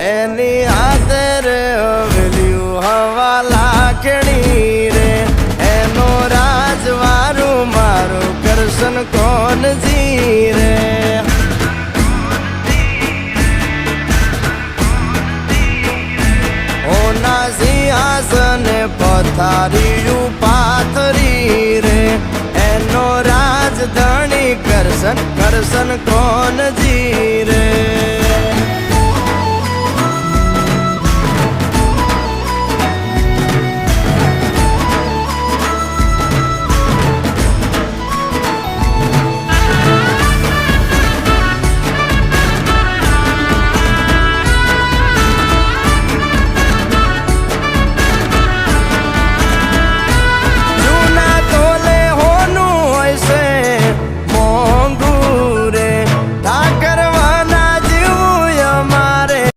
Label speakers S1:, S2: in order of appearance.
S1: એની હાથે રે હવેલ્યું હવા લાખણી રે એનો રાજવારું મારું કરશન કોણ જી રે ઓના સિંહાસને પથારીયું પાથરી રે એનો રાજધણી કરશન કરશન